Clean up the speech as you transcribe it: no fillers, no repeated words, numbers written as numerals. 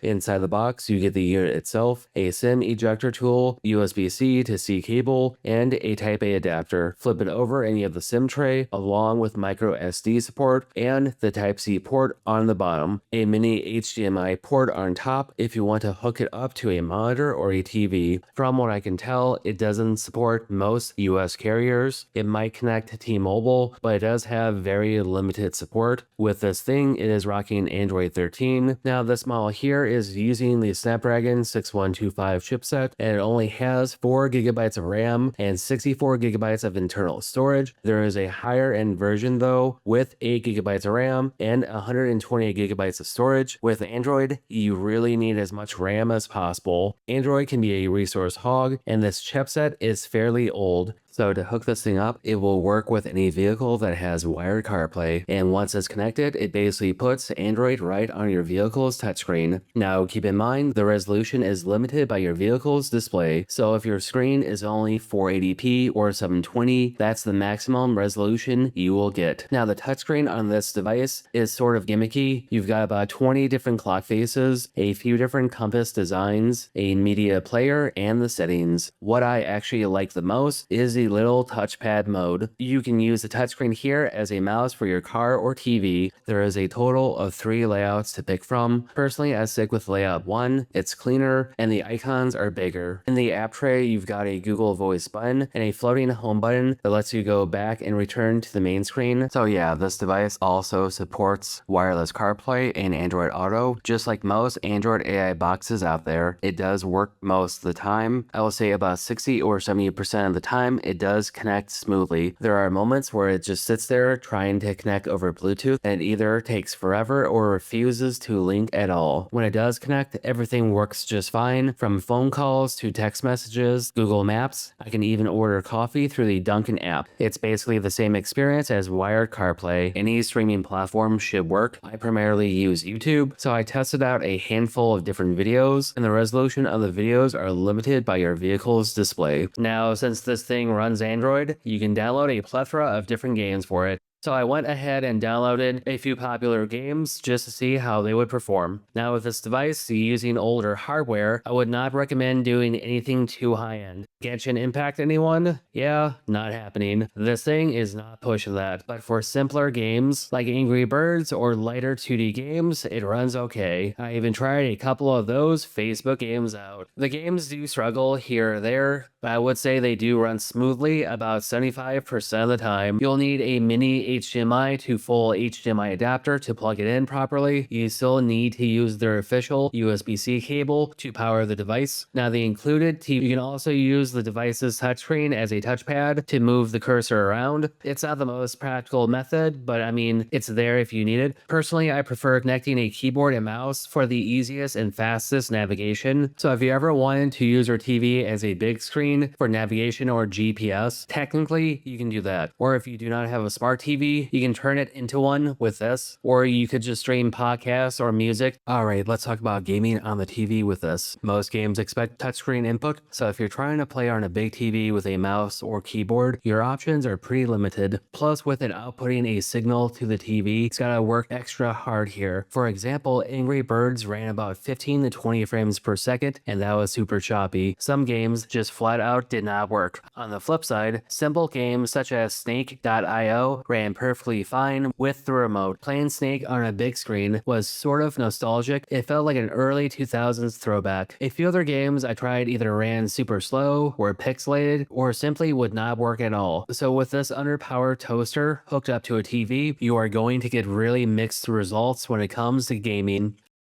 Inside the box, you get the unit itself, a SIM ejector tool, USB-C to C cable, and a Type-A adapter. Flip it over and you have the SIM tray, along with micro SD support and the Type-C port on the bottom. A mini HDMI port on top if you want to hook it up to a monitor or a TV. From what I can tell, it doesn't support most US carriers. It might connect to T-Mobile, but it does have very limited support. With this thing, it is rocking Android 13. Now this model here is using the Snapdragon 6125 chipset, and it only has 4GB of RAM and 64GB of internal storage. There is a higher end version though, with 8GB of RAM and 128GB of storage. With Android, you really need as much RAM as possible. Android can be a resource hog, and this chipset is fairly old. So to hook this thing up, it will work with any vehicle that has wired CarPlay, and once it's connected, it basically puts Android right on your vehicle's touchscreen. Now keep in mind, the resolution is limited by your vehicle's display, so if your screen is only 480p or 720, that's the maximum resolution you will get. Now the touchscreen on this device is sort of gimmicky. You've got about 20 different clock faces, a few different compass designs, a media player, and the settings. What I actually like the most is the little touchpad mode. You can use the touchscreen here as a mouse for your car or TV. There is a total of 3 layouts to pick from. Personally, I stick with layout 1. It's cleaner and the icons are bigger. In the app tray, you've got a Google Voice button and a floating home button that lets you go back and return to the main screen. So yeah, this device also supports wireless CarPlay and Android Auto. Just like most Android AI boxes out there, it does work most of the time. I will say about 60 or 70% of the time, it does connect smoothly. There are moments where it just sits there trying to connect over Bluetooth and it either takes forever or refuses to link at all. When it does connect, everything works just fine, from phone calls to text messages, Google Maps. I can even order coffee through the Dunkin' app. It's basically the same experience as wired CarPlay. Any streaming platform should work. I primarily use YouTube, so I tested out a handful of different videos, and the resolution of the videos are limited by your vehicle's display. Now, since this thing runs Android, you can download a plethora of different games for it. So I went ahead and downloaded a few popular games just to see how they would perform. Now with this device, using older hardware, I would not recommend doing anything too high-end. Genshin Impact anyone? Yeah, not happening. This thing is not pushing that. But for simpler games, like Angry Birds or lighter 2D games, it runs okay. I even tried a couple of those Facebook games out. The games do struggle here or there, but I would say they do run smoothly about 75% of the time. You'll need a mini HDMI to full HDMI adapter to plug it in properly. You still need to use their official USB-C cable to power the device. Now the included TV, you can also use the device's touchscreen as a touchpad to move the cursor around. It's not the most practical method, but I mean, it's there if you need it. Personally, I prefer connecting a keyboard and mouse for the easiest and fastest navigation. So if you ever wanted to use your TV as a big screen for navigation or GPS, technically you can do that. Or if you do not have a smart TV, you can turn it into one with this, or you could just stream podcasts or music. Alright, let's talk about gaming on the TV with this. Most games expect touchscreen input, so if you're trying to play on a big TV with a mouse or keyboard, your options are pretty limited. Plus, with it outputting a signal to the TV, it's gotta work extra hard here. For example, Angry Birds ran about 15 to 20 frames per second, and that was super choppy. Some games just flat out did not work. On the flip side, simple games such as Snake.io ran perfectly fine with the remote. Playing Snake on a big screen was sort of nostalgic. It felt like an early 2000s throwback. A few other games I tried either ran super slow, were pixelated, or simply would not work at all. So with this underpowered toaster hooked up to a TV, you are going to get really mixed results when it comes to gaming.